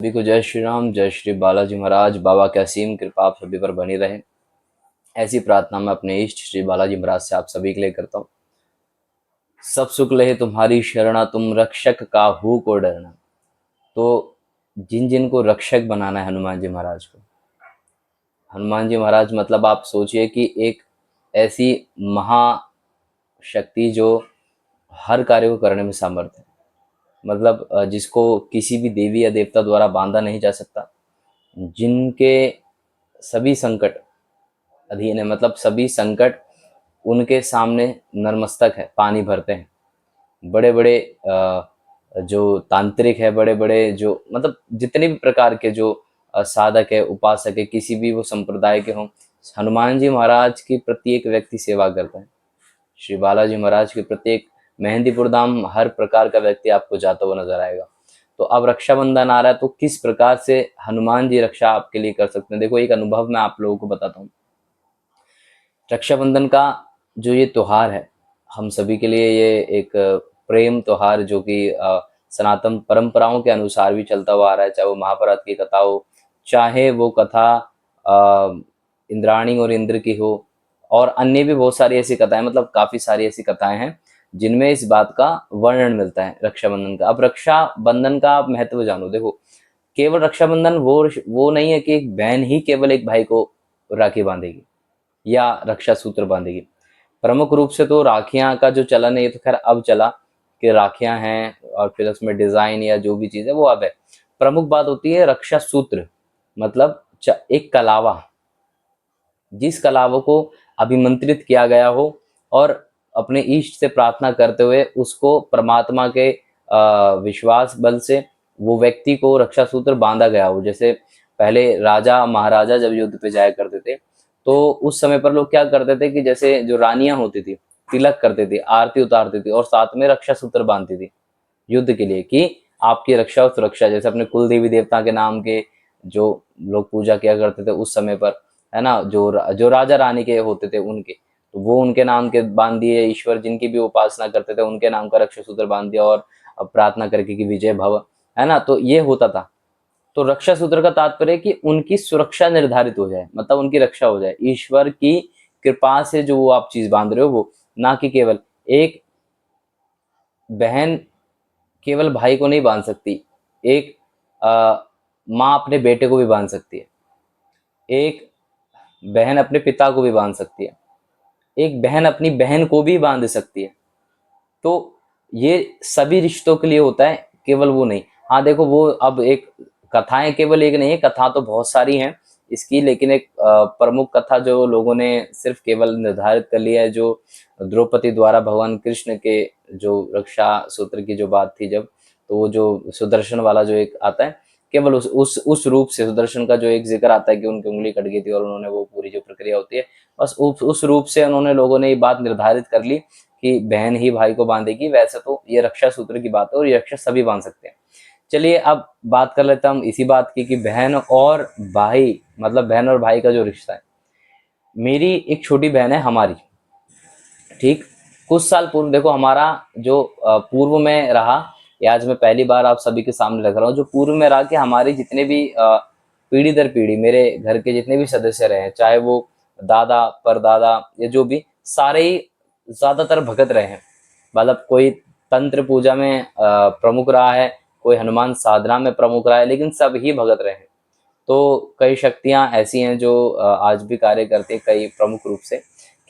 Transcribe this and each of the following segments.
सभी को जय श्री राम, जय श्री बालाजी महाराज। बाबा की असीम कृपा आप सभी पर बनी रहे, ऐसी प्रार्थना मैं अपने इष्ट श्री बालाजी महाराज से आप सभी के लिए करता हूँ। सब सुख लहे तुम्हारी शरणा, तुम रक्षक काहू को डरना। तो जिन जिन को रक्षक बनाना है हनुमान जी महाराज को, हनुमान जी महाराज मतलब आप सोचिए कि एक ऐसी महाशक्ति जो हर कार्य को करने में समर्थ है। मतलब जिसको किसी भी देवी या देवता द्वारा बांधा नहीं जा सकता, जिनके सभी संकट अधीन है, मतलब सभी संकट उनके सामने नतमस्तक है, पानी भरते हैं। बड़े बड़े जो तांत्रिक है, बड़े बड़े जो मतलब जितने भी प्रकार के जो साधक है, उपासक है, किसी भी वो संप्रदाय के हों, हनुमान जी महाराज की प्रत्येक व्यक्ति सेवा करता है। श्री बालाजी महाराज के प्रत्येक मेहंदीपुर धाम हर प्रकार का व्यक्ति आपको जाता हुआ नजर आएगा। तो अब रक्षाबंधन आ रहा है, तो किस प्रकार से हनुमान जी रक्षा आपके लिए कर सकते हैं, देखो एक अनुभव मैं आप लोगों को बताता हूँ। रक्षाबंधन का जो ये त्योहार है, हम सभी के लिए ये एक प्रेम त्योहार जो कि सनातन परंपराओं के अनुसार भी चलता हुआ आ रहा है। चाहे वो महाभारत की कथा हो, चाहे वो कथा इंद्राणी और इंद्र की हो, और अन्य भी बहुत सारी ऐसी कथाएं, मतलब काफ़ी सारी ऐसी कथाएं हैं जिनमें इस बात का वर्णन मिलता है रक्षाबंधन का। अब रक्षाबंधन का आप महत्व जानो। देखो, केवल रक्षाबंधन वो नहीं है कि एक बहन ही केवल एक भाई को राखी बांधेगी या रक्षा सूत्र बांधेगी। प्रमुख रूप से तो राखियां का जो चलन है, ये तो खैर अब चला कि राखियां हैं और फिर उसमें डिजाइन या जो भी चीज़ है वो अब है। प्रमुख बात होती है रक्षा सूत्र, मतलब एक कलावा, जिस कलावों को अभिमंत्रित किया गया हो और अपने इष्ट से प्रार्थना करते हुए उसको परमात्मा के विश्वास बल से वो व्यक्ति को रक्षा सूत्र बांधा गया हो। जैसे पहले राजा महाराजा जब युद्ध पे जाया करते थे, तो उस समय पर लोग क्या करते थे कि जैसे जो रानियां होती थी, तिलक करती थी, आरती उतारती थी और साथ में रक्षा सूत्र बांधती थी युद्ध के लिए, कि आपकी रक्षा और सुरक्षा। जैसे अपने कुल देवी देवता के नाम के जो लोग पूजा किया करते थे उस समय पर, है ना, जो राजा रानी के होते थे उनके, तो वो उनके नाम के बांध दिए। ईश्वर जिनकी भी उपासना करते थे उनके नाम का रक्षा सूत्र बांध दिया और प्रार्थना करके कि विजय भव, है ना, तो ये होता था। तो रक्षा सूत्र का तात्पर्य कि उनकी सुरक्षा निर्धारित हो जाए, मतलब उनकी रक्षा हो जाए ईश्वर की कृपा से। जो वो आप चीज बांध रहे हो वो, ना कि केवल एक बहन केवल भाई को नहीं बांध सकती, एक माँ अपने बेटे को भी बांध सकती है, एक बहन अपने पिता को भी बांध सकती है, एक बहन अपनी बहन को भी बांध सकती है। तो ये सभी रिश्तों के लिए होता है, केवल वो नहीं। हाँ देखो, वो अब एक कथाएं केवल एक नहीं है, कथा तो बहुत सारी हैं इसकी, लेकिन एक प्रमुख कथा जो लोगों ने सिर्फ केवल निर्धारित कर लिया है, जो द्रौपदी द्वारा भगवान कृष्ण के जो रक्षा सूत्र की जो बात थी जब, तो वो जो सुदर्शन वाला जो एक आता है, केवल उस रूप से सुदर्शन का जो एक जिक्र आता है कि उनकी उंगली कट गई थी और उन्होंने वो पूरी जो प्रक्रिया होती है, बस उस रूप से उन्होंने लोगों ने ये बात निर्धारित कर ली कि बहन ही भाई को बांधेगी। वैसे तो ये रक्षा सूत्र की बात है और ये रक्षा सभी बांध सकते हैं। चलिए अब बात कर लेते हैं हम इसी बात की कि बहन और भाई, मतलब बहन और भाई का जो रिश्ता है। मेरी एक छोटी बहन है हमारी, ठीक, कुछ साल पूर्व, देखो हमारा जो पूर्व में रहा, ये आज मैं पहली बार आप सभी के सामने रख रहा हूँ, जो पूर्व में रहा कि हमारी जितने भी पीढ़ी दर पीढ़ी मेरे घर के जितने भी सदस्य रहे, चाहे वो दादा परदादा या जो भी, सारे ही ज्यादातर भगत रहे हैं। मतलब कोई तंत्र पूजा में प्रमुख रहा है, कोई हनुमान साधना में प्रमुख रहा है, लेकिन सब ही भगत रहे हैं। तो कई शक्तियां ऐसी हैं जो आज भी कार्य करती हैं, कई प्रमुख रूप से।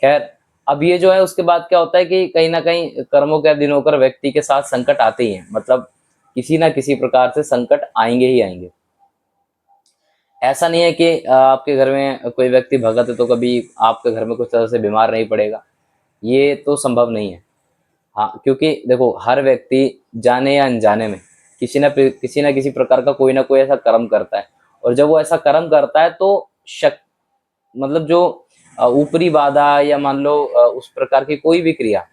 खैर, अब ये जो है उसके बाद क्या होता है कि कहीं ना कहीं कर्मों के अधीन होकर व्यक्ति के साथ संकट आते ही हैं, मतलब किसी ना किसी प्रकार से संकट आएंगे ही आएंगे। ऐसा नहीं है कि आपके घर में कोई व्यक्ति भगत है तो कभी आपके घर में कुछ तरह से बीमार नहीं पड़ेगा, ये तो संभव नहीं है। हाँ, क्योंकि देखो हर व्यक्ति जाने या अनजाने में किसी ना किसी प्रकार का कोई ना कोई ऐसा कर्म करता है, और जब वो ऐसा कर्म करता है तो शक मतलब जो ऊपरी बाधा या मान लो उस प्रकार की कोई भी क्रिया,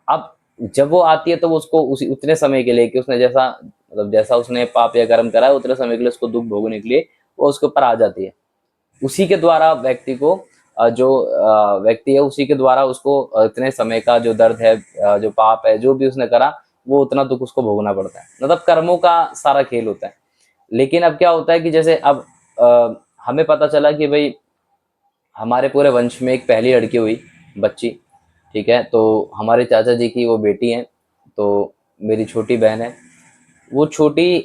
अब जब वो आती है तो वो उसको उसी उतने समय के लिए कि उसने जैसा, मतलब जैसा उसने पाप या कर्म करा है उतने समय के लिए उसको दुख भोगने के लिए वो उसके ऊपर आ जाती है। उसी के द्वारा व्यक्ति को जो व्यक्ति है उसी के द्वारा उसको इतने समय का जो दर्द है, जो पाप है, जो भी उसने करा, वो उतना दुख उसको भोगना पड़ता है। मतलब कर्मों का सारा खेल होता है। लेकिन अब क्या होता है कि जैसे अब हमें पता चला कि भाई हमारे पूरे वंश में एक पहली लड़की हुई, बच्ची, ठीक है? तो हमारे चाचा जी की वो बेटी हैं, तो मेरी छोटी बहन है। वो छोटी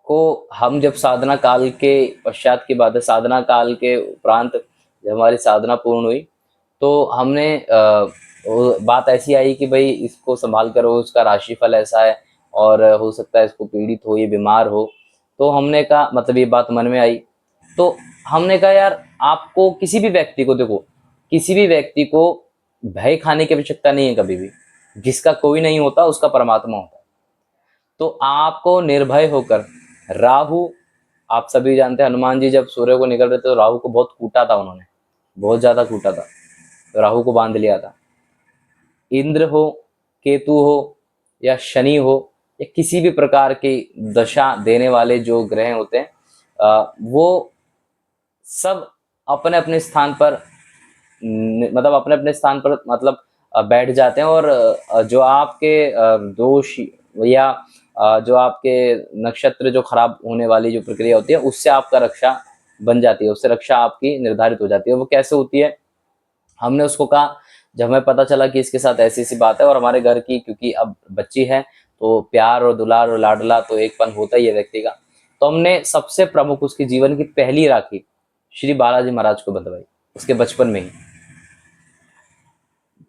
को हम जब साधना काल के पश्चात की बात है, साधना काल के उपरांत जब हमारी साधना पूर्ण हुई, तो हमने वो बात ऐसी आई कि भाई इसको संभाल कर, उसका राशिफल ऐसा है और हो सकता है इसको पीड़ित हो, ये बीमार हो। तो हमने कहा, मतलब ये बात मन में आई, तो हमने कहा यार, आपको किसी भी व्यक्ति को, देखो, किसी भी व्यक्ति को भय खाने की आवश्यकता नहीं है कभी भी। जिसका कोई नहीं होता उसका परमात्मा होता है। तो आपको निर्भय होकर, राहु, आप सभी जानते हैं, हनुमान जी जब सूर्य को निकल रहे थे तो राहु को बहुत कूटा था उन्होंने, बहुत ज्यादा कूटा था, तो राहु को बांध लिया था। इंद्र हो, केतु हो, या शनि हो, या किसी भी प्रकार की दशा देने वाले जो ग्रह होते हैं, वो सब अपने अपने स्थान पर, मतलब अपने अपने स्थान पर, मतलब बैठ जाते हैं। और जो आपके दोष या जो आपके नक्षत्र जो खराब होने वाली जो प्रक्रिया होती है, उससे आपका रक्षा बन जाती है, उससे रक्षा आपकी निर्धारित हो जाती है। वो कैसे होती है? हमने उसको कहा, जब हमें पता चला कि इसके साथ ऐसी ऐसी बात है, और हमारे घर की क्योंकि अब बच्ची है, तो प्यार और दुलार और लाडला तो एकपन होता ही है व्यक्ति का। तो हमने सबसे प्रमुख उसके जीवन की पहली राखी श्री बालाजी महाराज को बंधवाई, उसके बचपन में ही।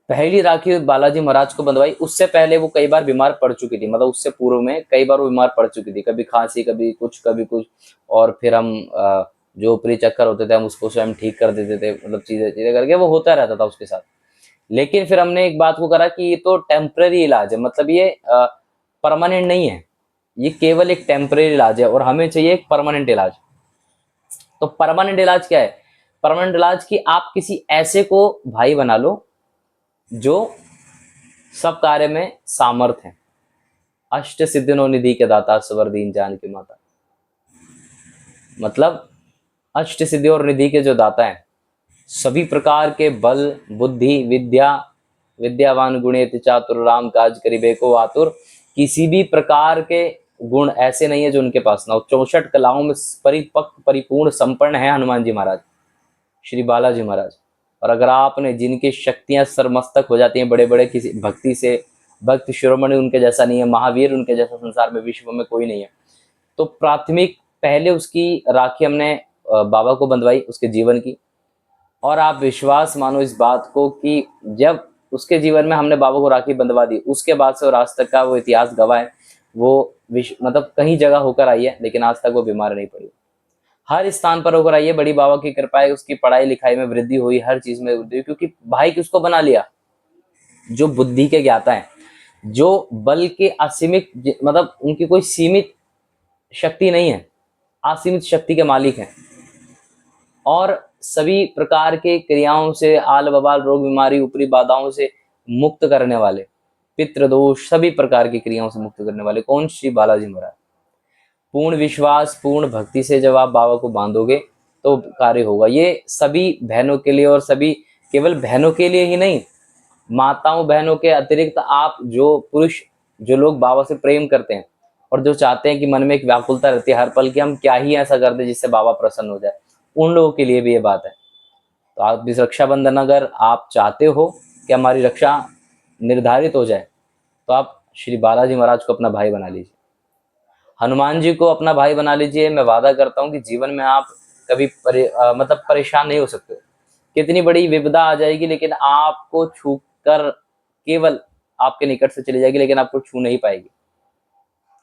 पहली राखी बालाजी महाराज को बंधवाई। उससे पहले वो कई बार बीमार पड़ चुकी थी, मतलब उससे पूर्व में कई बार वो बीमार पड़ चुकी थी, कभी खांसी, कभी कुछ, कभी कुछ। और फिर हम जो ऊपरी चक्कर होते थे हम उसको स्वयं ठीक कर देते थे, मतलब चीजें चीजें करके वो होता रहता था उसके साथ। लेकिन फिर हमने एक बात को करा कि ये तो टेम्पररी इलाज है, मतलब ये परमानेंट नहीं है, ये केवल एक टेम्पररी इलाज है और हमें चाहिए एक परमानेंट इलाज। तो परमानेंट इलाज क्या है? परमानेंट इलाज की आप किसी ऐसे को भाई बना लो जो सब कार्य में सामर्थ है। अष्ट सिद्धिनो निधि के दाता, सवर दीन जान की माता। मतलब अष्ट सिद्धि और निधि के जो दाता हैं, सभी प्रकार के बल, बुद्धि, विद्या, विद्यावान गुणेति चातुर, राम काज करिबे को आतुर। किसी भी प्रकार के गुण ऐसे नहीं है जो उनके पास ना हो। 64 कलाओं में परिपक्व, परिपूर्ण, संपन्न है हनुमान जी महाराज, श्री बालाजी महाराज। और अगर आपने, जिनकी शक्तियां सरमस्तक हो जाती हैं बड़े बड़े किसी भक्ति से, भक्त शिरोमणि उनके जैसा नहीं है, महावीर उनके जैसा संसार में, विश्व में कोई नहीं है। तो प्राथमिक पहले उसकी राखी हमने बाबा को बंधवाई, उसके जीवन की। और आप विश्वास मानो इस बात को कि जब उसके जीवन में हमने बाबा को राखी बंधवा दी, उसके बाद से और आज तक का वो इतिहास गवाह है। वो मतलब कहीं जगह होकर आई है, लेकिन आज तक वो बीमार नहीं पड़ी। हर स्थान पर होकर आई है, बड़ी बाबा की कृपा है, उसकी पढ़ाई लिखाई में वृद्धि हुई, हर चीज में वृद्धि हुई, क्योंकि भाई किसको बना लिया? जो बुद्धि के ज्ञाता है, जो बल के असीमित, मतलब उनकी कोई सीमित शक्ति नहीं है, असीमित शक्ति के मालिक हैं। और सभी प्रकार के क्रियाओं से, आल बबाल, रोग बीमारी, ऊपरी बाधाओं से मुक्त करने वाले, पितृदोष, सभी प्रकार की क्रियाओं से मुक्त करने वाले कौन? श्री बालाजी महाराज। पूर्ण विश्वास, पूर्ण भक्ति से जब आप बाबा को बांधोगे तो कार्य होगा। ये सभी बहनों के लिए, और सभी, केवल बहनों के लिए ही नहीं, माताओं बहनों के अतिरिक्त आप जो पुरुष, जो लोग बाबा से प्रेम करते हैं और जो चाहते हैं कि मन में एक व्याकुलता रहती है हर पल कि हम क्या ही ऐसा कर दें जिससे बाबा प्रसन्न हो जाए, उन लोगों के लिए भी ये बात है। तो आप इस रक्षाबंधन, अगर आप चाहते हो कि हमारी रक्षा निर्धारित हो जाए, तो आप श्री बालाजी महाराज को अपना भाई बना लीजिए, हनुमान जी को अपना भाई बना लीजिए। मैं वादा करता हूँ कि जीवन में आप कभी मतलब परेशान नहीं हो सकते। कितनी बड़ी विपदा आ जाएगी, लेकिन आपको छू कर केवल आपके निकट से चली जाएगी, लेकिन आपको छू नहीं पाएगी।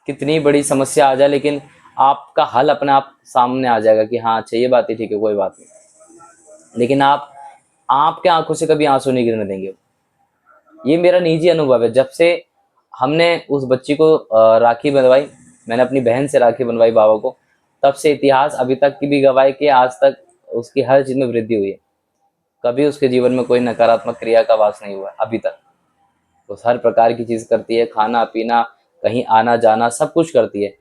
कितनी बड़ी समस्या आ जाए, लेकिन आपका हल अपने आप सामने आ जाएगा कि हाँ अच्छा, ये बात ही ठीक है, कोई बात नहीं। लेकिन आप, आपके आंखों से कभी आंसू नहीं गिरने देंगे। ये मेरा निजी अनुभव है। जब से हमने उस बच्ची को राखी बंधवाई, मैंने अपनी बहन से राखी बनवाई बाबा को, तब से इतिहास अभी तक की भी गवाही कि आज तक उसकी हर चीज में वृद्धि हुई है। कभी उसके जीवन में कोई नकारात्मक क्रिया का वास नहीं हुआ अभी तक। तो हर प्रकार की चीज करती है, खाना पीना, कहीं आना जाना, सब कुछ करती है।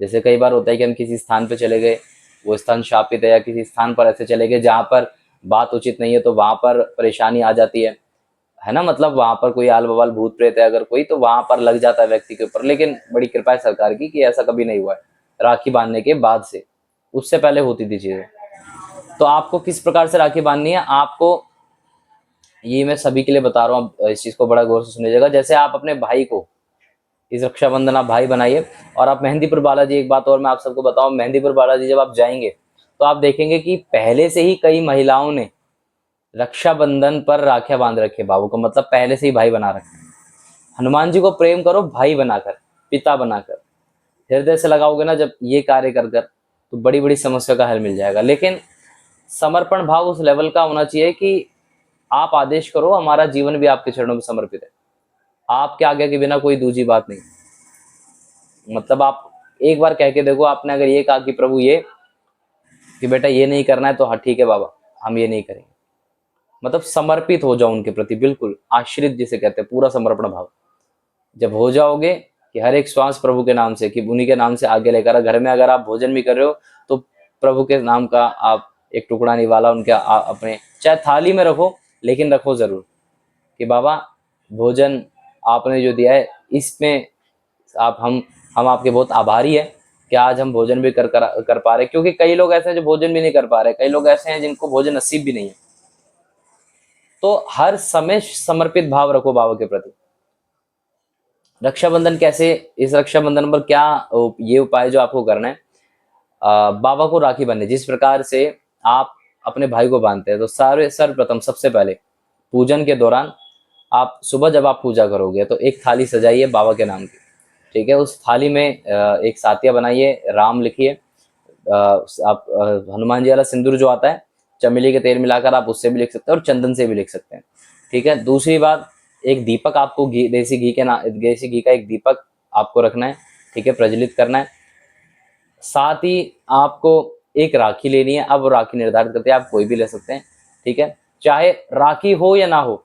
जैसे कई बार होता है कि हम किसी स्थान पर चले गए, वो स्थान शापित है, या किसी स्थान पर ऐसे चले गए जहाँ पर बात उचित नहीं है, तो वहां पर परेशानी आ जाती है ना। मतलब वहां पर कोई आल बवाल, भूत प्रेत है अगर कोई, तो वहां पर लग जाता है व्यक्ति के ऊपर। लेकिन बड़ी कृपा है सरकार की कि ऐसा कभी नहीं हुआ है। राखी बांधने के बाद से, उससे पहले होती थी चीजें। तो आपको किस प्रकार से राखी बांधनी है, आपको ये मैं सभी के लिए बता रहा हूँ, इस चीज को बड़ा गौर से सुनिएगा। जैसे आप अपने भाई को, इस रक्षाबंधन आप भाई बनाइए, और आप मेहंदीपुर बालाजी, एक बात और मैं आप सबको बताऊं, मेहंदीपुर बालाजी जब आप जाएंगे तो आप देखेंगे कि पहले से ही कई महिलाओं ने रक्षाबंधन पर राखियां बांध रखी है बाबू को, मतलब पहले से ही भाई बना रखे हैं। हनुमान जी को प्रेम करो भाई बनाकर, पिता बनाकर, हृदय से लगाओगे ना जब ये कार्य कर कर, तो बड़ी बड़ी समस्या का हल मिल जाएगा। लेकिन समर्पण भाव उस लेवल का होना चाहिए कि आप आदेश करो, हमारा जीवन भी आपके चरणों में समर्पित है, आपके आगे के बिना कोई दूसरी बात नहीं। मतलब आप एक बार कह के देखो, आपने अगर ये कहा कि प्रभु ये, कि बेटा ये नहीं करना है, तो हाँ ठीक है बाबा, हम ये नहीं करेंगे। मतलब समर्पित हो जाओ उनके प्रति, बिल्कुल आश्रित जिसे कहते हैं, पूरा समर्पण भाव जब हो जाओगे कि हर एक श्वास प्रभु के नाम से, कि उन्हीं के नाम से आगे लेकर, घर में अगर आप भोजन भी कर रहे हो तो प्रभु के नाम का आप एक टुकड़ा निवाला उनके अपने चाहे थाली में रखो, लेकिन रखो जरूर कि बाबा भोजन आपने जो दिया है इसमें आप हम आपके बहुत आभारी है कि आज हम भोजन भी कर पा रहे, क्योंकि कई लोग ऐसे हैं जो भोजन भी नहीं कर पा रहे, कई लोग ऐसे हैं जिनको भोजन नसीब भी नहीं है। तो हर समय समर्पित भाव रखो बाबा के प्रति। रक्षाबंधन कैसे, इस रक्षाबंधन पर क्या ये उपाय जो आपको करना है, बाबा को राखी बांधनी जिस प्रकार से आप अपने भाई को बांधते हैं। तो सर्वप्रथम सबसे पहले पूजन के दौरान आप सुबह जब आप पूजा करोगे तो एक थाली सजाइए बाबा के नाम की, ठीक है। उस थाली में एक सातिया बनाइए, राम लिखिए, आप हनुमान जी वाला सिंदूर जो आता है चमेली के तेल मिलाकर, आप उससे भी लिख सकते हैं और चंदन से भी लिख सकते हैं, ठीक है। दूसरी बात, एक दीपक आपको देसी घी का एक दीपक आपको रखना है, ठीक है, प्रज्वलित करना है। साथ ही आपको एक राखी लेनी है। अब वो राखी निर्धारित करते हैं, आप कोई भी ले सकते हैं, ठीक है, चाहे राखी हो या ना हो।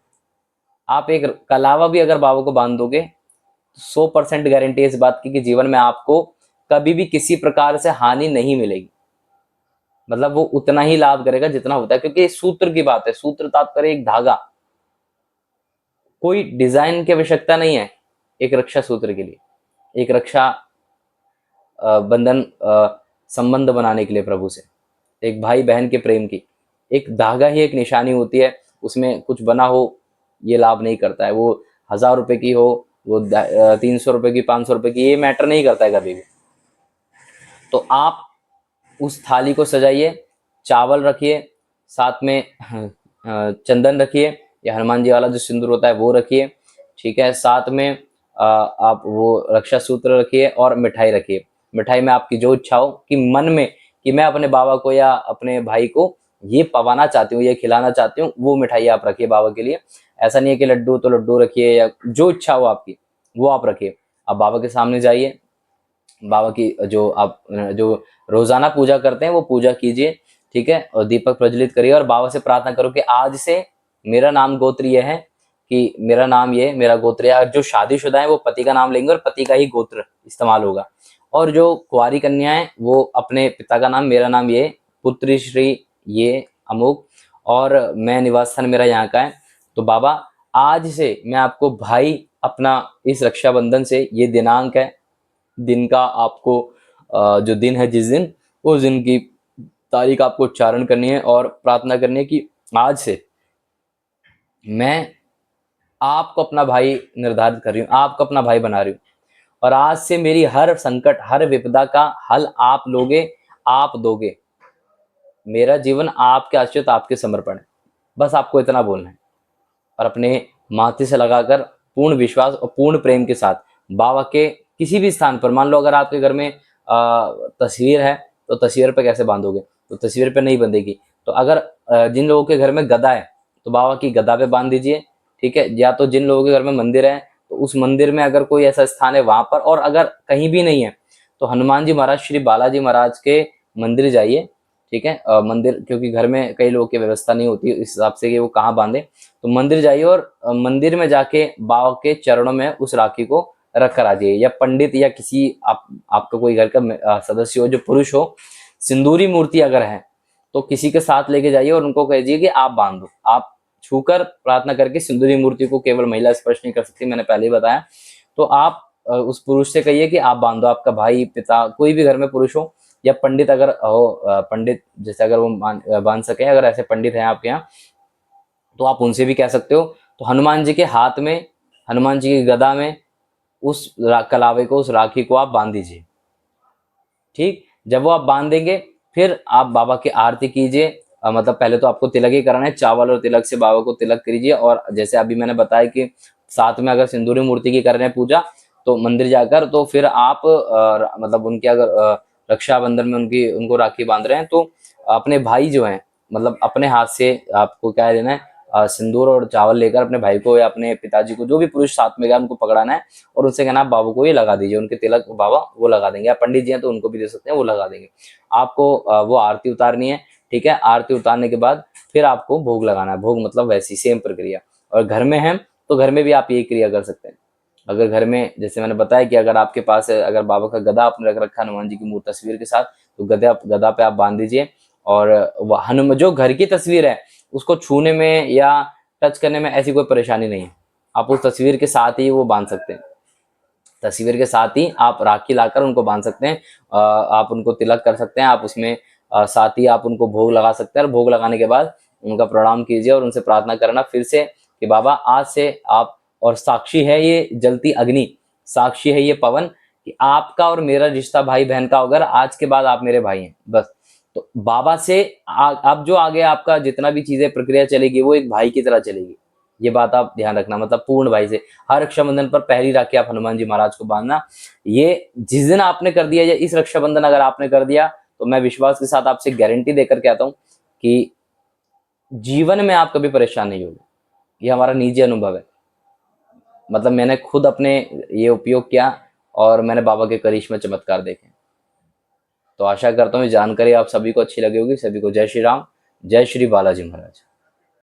आप एक कलावा भी अगर बाबा को बांध दोगे, 100% गारंटी है इस बात की कि जीवन में आपको कभी भी किसी प्रकार से हानि नहीं मिलेगी। मतलब वो उतना ही लाभ करेगा जितना होता है, क्योंकि सूत्र की बात है, सूत्र तात्पर्य एक धागा, कोई डिजाइन की आवश्यकता नहीं है एक रक्षा सूत्र के लिए। एक रक्षा बंधन संबंध बनाने के लिए प्रभु से, एक भाई बहन के प्रेम की एक धागा ही एक निशानी होती है, उसमें कुछ बना हो ये लाभ नहीं करता है। वो 1000 रुपए की हो, वो 300 रुपए की, 500 रुपए की, ये मैटर नहीं करता है कभी भी। तो आप उस थाली को सजाइए, चावल रखिए, साथ में चंदन रखिए, या हनुमान जी वाला जो सिंदूर होता है वो रखिए, ठीक है। साथ में आप वो रक्षा सूत्र रखिए और मिठाई रखिए। मिठाई में आपकी जो इच्छा हो कि मन में कि मैं अपने बाबा को या अपने भाई को ये पवाना चाहती हूँ, ये खिलाना चाहती हूँ, वो मिठाई आप रखिए बाबा के लिए। ऐसा नहीं है कि लड्डू तो लड्डू रखिए, या जो इच्छा हो आपकी वो आप रखिए। आप बाबा के सामने जाइए, बाबा की जो आप जो रोजाना पूजा करते हैं वो पूजा कीजिए, ठीक है, और दीपक प्रज्वलित करिए और बाबा से प्रार्थना करो कि आज से मेरा नाम गोत्र ये है, कि मेरा नाम ये मेरा गोत्र है। और जो शादीशुदा है वो पति का नाम लेंगे और पति का ही गोत्र इस्तेमाल होगा, और जो कुंवारी कन्या है वो अपने पिता का नाम, मेरा नाम ये, पुत्री श्री ये अमुक, और मैं निवास स्थान मेरा यहाँ का है। तो बाबा आज से मैं आपको भाई अपना इस रक्षाबंधन से, ये दिनांक है, दिन का आपको जो दिन है जिस दिन, उस दिन की तारीख आपको उच्चारण करनी है और प्रार्थना करनी है कि आज से मैं आपको अपना भाई निर्धारित कर रही हूँ, आपको अपना भाई बना रही हूँ, और आज से मेरी हर संकट हर विपदा का हल आप लोगे, आप दोगे। मेरा जीवन आपके आश्रित, आपके समर्पण है। बस आपको इतना बोलना है, और अपने माथे से लगाकर पूर्ण विश्वास और पूर्ण प्रेम के साथ बाबा के किसी भी स्थान पर, मान लो अगर आपके घर में तस्वीर है तो तस्वीर पे कैसे बांधोगे, तो तस्वीर पे नहीं बंधेगी। तो अगर जिन लोगों के घर में गदा है तो बाबा की गदा पे बांध दीजिए, ठीक है। या तो जिन लोगों के घर में मंदिर है तो उस मंदिर में अगर कोई ऐसा स्थान है वहां पर, और अगर कहीं भी नहीं है तो हनुमान जी महाराज, श्री बालाजी महाराज के मंदिर जाइए, ठीक है। मंदिर, क्योंकि घर में कई लोगों की व्यवस्था नहीं होती इस हिसाब से कि वो कहाँ बांधे, तो मंदिर जाइए और मंदिर में जाके बाबा के चरणों में उस राखी को रख कर आ जाइए, या पंडित या किसी आपका कोई घर का सदस्य हो जो पुरुष हो, सिंदूरी मूर्ति अगर है तो किसी के साथ लेके जाइए और उनको कहिए कि आप बांध दो। आप छूकर प्रार्थना करके, सिंदूरी मूर्ति को केवल महिला स्पर्श नहीं कर सकती, मैंने पहले ही बताया। तो आप उस पुरुष से कहिए कि आप बांध दो, आपका भाई, पिता, कोई भी घर में पुरुष हो, या पंडित अगर हो, पंडित जैसे अगर वो बांध सके, अगर ऐसे पंडित हैं आपके यहाँ तो आप उनसे भी कह सकते हो। तो हनुमान जी के हाथ में, हनुमान जी की गदा में उस कलावे को, उस राखी को आप बांध दीजिए। ठीक, जब वो आप बांध देंगे, फिर आप बाबा की आरती कीजिए। मतलब पहले तो आपको तिलक ही कराना है, चावल और तिलक से बाबा को तिलक कीजिए। और जैसे अभी मैंने बताया कि साथ में अगर सिंदूरी मूर्ति की कर रहे हैं पूजा, तो मंदिर जाकर, तो फिर आप मतलब उनके अगर रक्षाबंधन में उनको राखी बांध रहे हैं, तो अपने भाई जो हैं, मतलब अपने हाथ से आपको क्या लेना है, सिंदूर और चावल लेकर अपने भाई को या अपने पिताजी को, जो भी पुरुष साथ में गया, उनको पकड़ाना है और उनसे कहना आप बाबू को ये लगा दीजिए, उनके तिलक बाबा वो लगा देंगे। या पंडित जी हैं तो उनको भी दे सकते हैं, वो लगा देंगे। आपको वो आरती उतारनी है। ठीक है, आरती उतारने के बाद फिर आपको भोग लगाना है। भोग मतलब वैसी सेम प्रक्रिया। और घर में है तो घर में भी आप यही क्रिया कर सकते हैं। अगर घर में, जैसे मैंने बताया कि अगर आपके पास अगर बाबा का गदा आपने रख रखा है हनुमान जी की मूर्ति तस्वीर के साथ, तो गदा पे आप बांध दीजिए। और हनुमान जो घर की तस्वीर है उसको छूने में या टच करने में ऐसी कोई परेशानी नहीं है। आप उस तस्वीर के साथ ही वो बांध सकते हैं। तस्वीर के साथ ही आप राखी लाकर उनको बांध सकते हैं। आप उनको तिलक कर सकते हैं। आप उसमें साथ ही आप उनको भोग लगा सकते हैं। और भोग लगाने के बाद उनका प्रणाम कीजिए और उनसे प्रार्थना करना फिर से कि बाबा आज से आप, और साक्षी है ये जलती अग्नि, साक्षी है ये पवन, कि आपका और मेरा रिश्ता भाई बहन का होगा, आज के बाद आप मेरे भाई हैं बस। तो बाबा से अब जो आगे आपका जितना भी चीजें प्रक्रिया चलेगी वो एक भाई की तरह चलेगी। ये बात आप ध्यान रखना, मतलब पूर्ण भाई से। हर रक्षाबंधन पर पहली राखी आप हनुमान जी महाराज को बांधना। ये जिस दिन आपने कर दिया, या इस रक्षाबंधन अगर आपने कर दिया, तो मैं विश्वास के साथ आपसे गारंटी देकर कहता हूँ कि जीवन में आप कभी परेशान नहीं होगे। ये हमारा निजी अनुभव है। मतलब मैंने खुद अपने ये उपयोग किया और मैंने बाबा के करिश्मा चमत्कार देखे। तो आशा करता हूँ ये जानकारी आप सभी को अच्छी लगी होगी। सभी को जय श्री राम, जय श्री बालाजी महाराज।